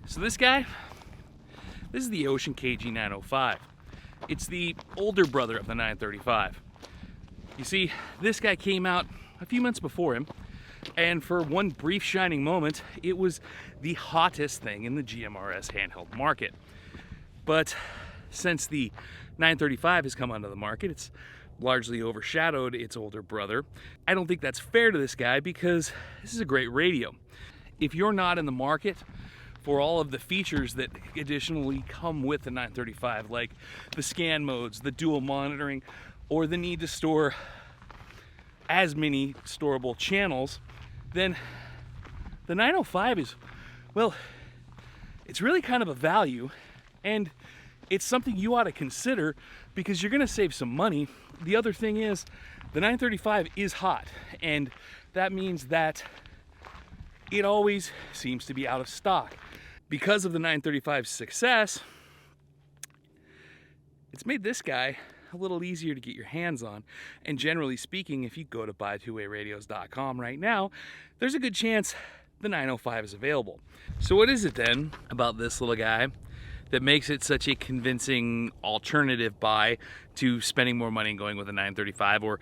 So this guy, this is the Wouxun KG-905. It's the older brother of the 935. You see, this guy came out a few months before him, and for one brief shining moment, it was the hottest thing in the GMRS handheld market. But since the 935 has come onto the market, it's largely overshadowed its older brother. I don't think that's fair to this guy because this is a great radio. If you're not in the market for all of the features that additionally come with the 935, like the scan modes, the dual monitoring, or the need to store as many storable channels, then the 905 is, well, it's really kind of a value, and it's something you ought to consider because you're gonna save some money. The other thing is, the 935 is hot, and that means that it always seems to be out of stock. Because of the 935's success, it's made this guy a little easier to get your hands on. And generally speaking, if you go to buy2wayradios.com right now, there's a good chance the 905 is available. So what is it then about this little guy that makes it such a convincing alternative buy to spending more money and going with a 935, or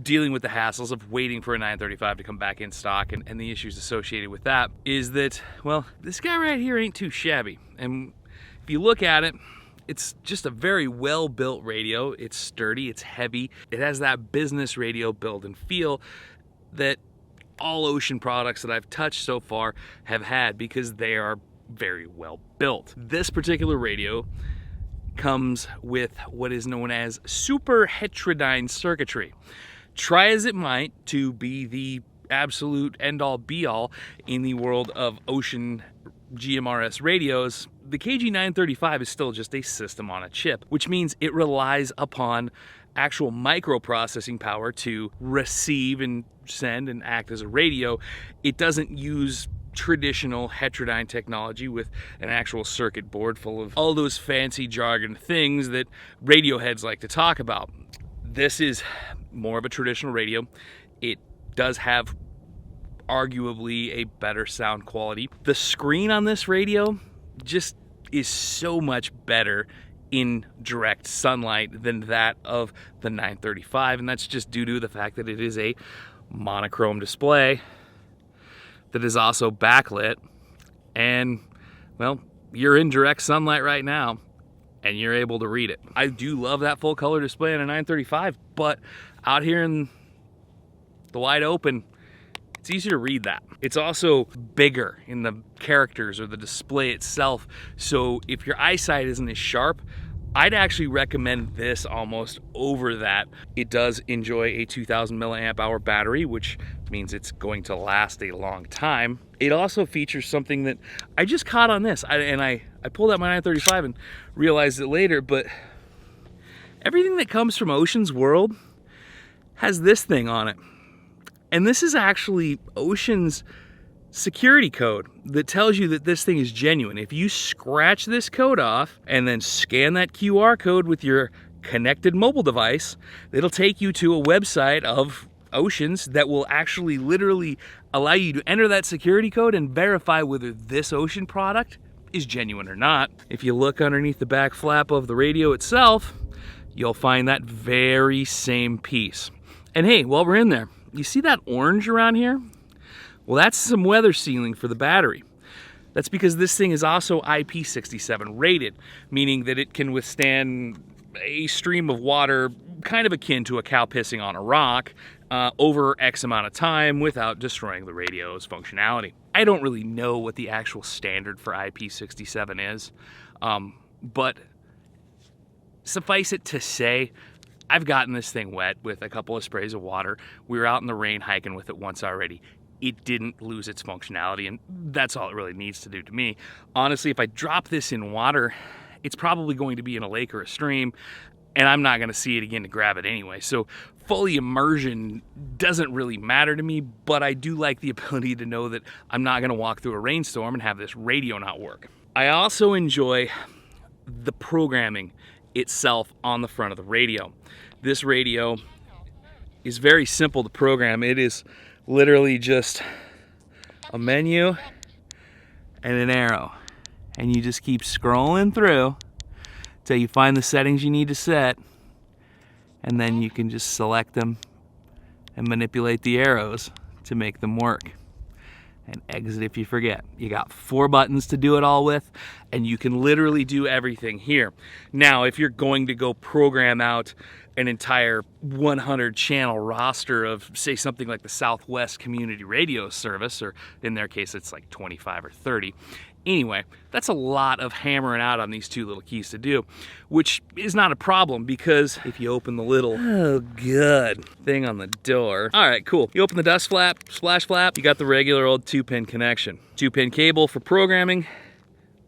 dealing with the hassles of waiting for a 935 to come back in stock and the issues associated with that? Is that, well, this guy right here ain't too shabby. And if you look at it, it's just a very well-built radio. It's sturdy, it's heavy. It has that business radio build and feel that all Wouxun products that I've touched so far have had, because they are very well built. This particular radio comes with what is known as super heterodyne circuitry. Try as it might to be the absolute end-all be-all in the world of Wouxun GMRS radios, the KG-935 is still just a system on a chip, which means it relies upon actual microprocessing power to receive and send and act as a radio. It doesn't use traditional Heterodyne technology with an actual circuit board full of all those fancy jargon things that radio heads like to talk about. This is more of a traditional radio. It does have arguably a better sound quality. The screen on this radio just is so much better in direct sunlight than that of the 935, and that's just due to the fact that it is a monochrome display that is also backlit, and, well, you're in direct sunlight right now and you're able to read it. I do love that full color display on a 935, but out here in the wide open, it's easier to read that. It's also bigger in the characters or the display itself, so if your eyesight isn't as sharp, I'd actually recommend this almost over that. It does enjoy a 2000 milliamp hour battery, which means it's going to last a long time. It also features something that I just caught on this, I pulled out my 935 and realized it later, but everything that comes from Wouxun's world has this thing on it. And this is actually Wouxun's security code that tells you that this thing is genuine. If you scratch this code off and then scan that QR code with your connected mobile device, it'll take you to a website of Wouxun's that will actually literally allow you to enter that security code and verify whether this Wouxun product is genuine or not. If you look underneath the back flap of the radio itself, you'll find that very same piece. And hey, while we're in there, you see that orange around here? Well, that's some weather sealing for the battery. That's because this thing is also IP67 rated, meaning that it can withstand a stream of water kind of akin to a cow pissing on a rock over X amount of time without destroying the radio's functionality. I don't really know what the actual standard for IP67 is, but suffice it to say, I've gotten this thing wet with a couple of sprays of water. We were out in the rain hiking with it once already. It didn't lose its functionality, and that's all it really needs to do to me. Honestly, if I drop this in water, it's probably going to be in a lake or a stream, and I'm not going to see it again to grab it anyway. So fully immersion doesn't really matter to me, but I do like the ability to know that I'm not going to walk through a rainstorm and have this radio not work. I also enjoy the programming itself on the front of the radio. This radio is very simple to program. It is literally just a menu and an arrow, and you just keep scrolling through till you find the settings you need to set, and then you can just select them and manipulate the arrows to make them work. And exit if you forget. You got 4 buttons to do it all with, and you can literally do everything here. Now, if you're going to go program out an entire 100 channel roster of, say, something like the Southwest Community Radio Service, or in their case it's like 25 or 30. Anyway, that's a lot of hammering out on these 2 little keys to do, which is not a problem because if you open the little, oh good, thing on the door. All right, cool. You open the dust flap, splash flap, you got the regular old 2-pin connection. 2-pin cable for programming.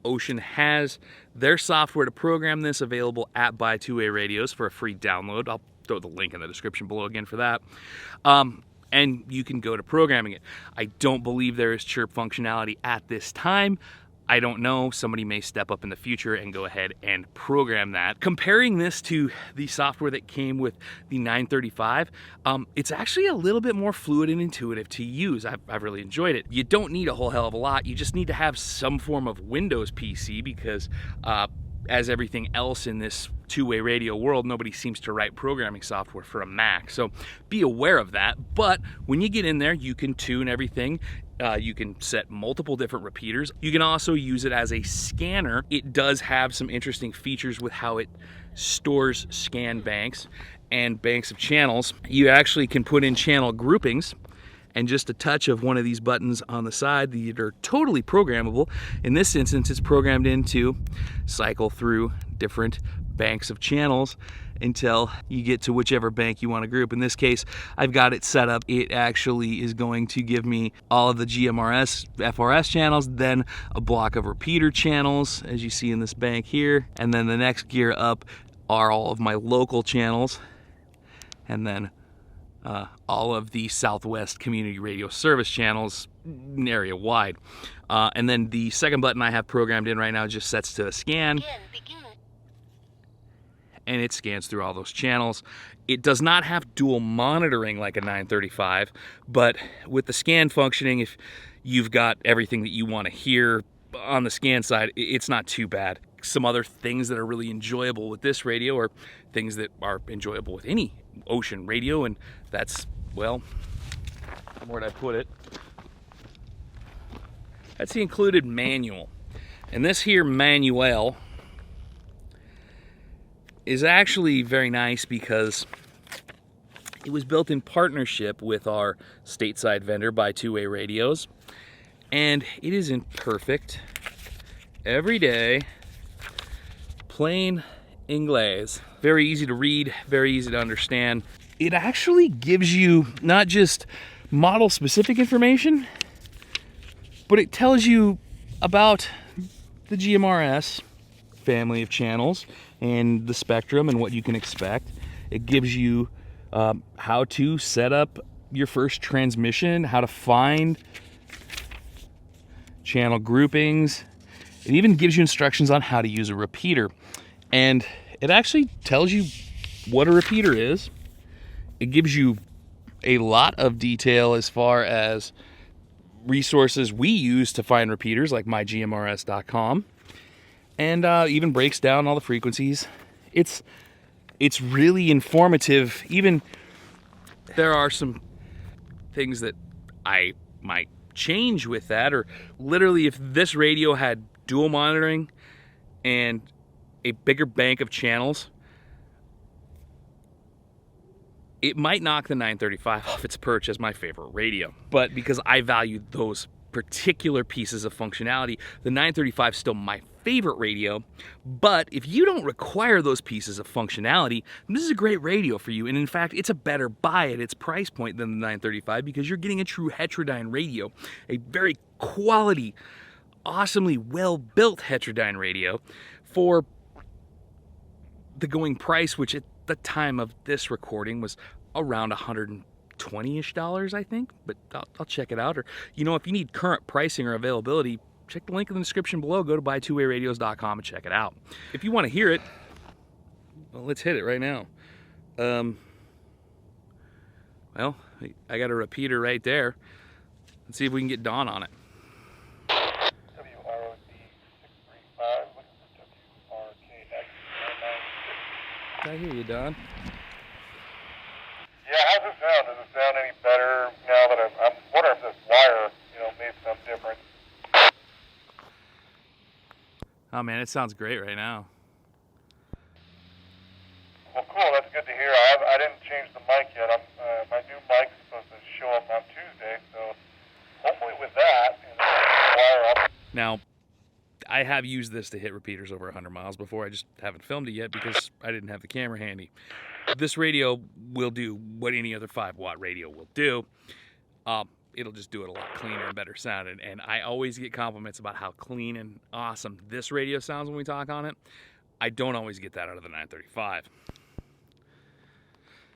Wouxun has their software to program this available at Buy 2A Radios for a free download. I'll throw the link in the description below again for that. And you can go to programming it. I don't believe there is chirp functionality at this time. I don't know, somebody may step up in the future and go ahead and program that. Comparing this to the software that came with the 935, it's actually a little bit more fluid and intuitive to use. I've really enjoyed it. You don't need a whole hell of a lot. You just need to have some form of Windows PC because as everything else in this 2-way radio world, nobody seems to write programming software for a Mac. So be aware of that. But when you get in there, you can tune everything. You can set multiple different repeaters. You can also use it as a scanner. It does have some interesting features with how it stores scan banks and banks of channels. You actually can put in channel groupings, and just a touch of one of these buttons on the side that are totally programmable. In this instance, it's programmed in to cycle through different banks of channels until you get to whichever bank you want to group. In this case, I've got it set up. It actually is going to give me all of the GMRS, FRS channels, then a block of repeater channels, as you see in this bank here. And then the next gear up are all of my local channels. And then all of the Southwest Community Radio Service channels area wide. And then the second button I have programmed in right now just sets to a scan. And it scans through all those channels. It does not have dual monitoring like a 935, but with the scan functioning, if you've got everything that you want to hear on the scan side, it's not too bad. Some other things that are really enjoyable with this radio are things that are enjoyable with any Wouxun radio, and that's, well, where'd I put it? That's the included manual. And this here manual is actually very nice because it was built in partnership with our stateside vendor, Buy 2A Radios, and it is in perfect, everyday, plain English. Very easy to read, very easy to understand. It actually gives you not just model-specific information, but it tells you about the GMRS family of channels and the spectrum and what you can expect. It gives you how to set up your first transmission, how to find channel groupings. It even gives you instructions on how to use a repeater. And it actually tells you what a repeater is. It gives you a lot of detail as far as resources we use to find repeaters, like mygmrs.com. And even breaks down all the frequencies. It's really informative. Even there are some things that I might change with that, or literally if this radio had dual monitoring and a bigger bank of channels, it might knock the 935 off its perch as my favorite radio. But because I value those particular pieces of functionality, the 935 is still my favorite radio. But if you don't require those pieces of functionality, this is a great radio for you. And in fact, it's a better buy at its price point than the 935 because you're getting a true Heterodyne radio, a very quality, awesomely well-built Heterodyne radio for the going price, which at the time of this recording was around $120-ish, I think, but I'll check it out. Or, you know, if you need current pricing or availability, check the link in the description below. Go to buy2aradios.com and check it out. If you want to hear it, well, let's hit it right now. Well, I got a repeater right there. Let's see if we can get Dawn on it. I hear you, Don. Yeah, how's it sound? Does it sound any better now that I'm wondering if this wire, made some difference? Oh man, it sounds great right now. Well, cool. That's good to hear. I didn't change the mic yet. My new mic's supposed to show up on Tuesday, so hopefully with that and the wire up. Now, I have used this to hit repeaters over 100 miles before. I just haven't filmed it yet because I didn't have the camera handy. This radio will do what any other 5-watt radio will do. It'll just do it a lot cleaner and better sounding. And I always get compliments about how clean and awesome this radio sounds when we talk on it. I don't always get that out of the 935.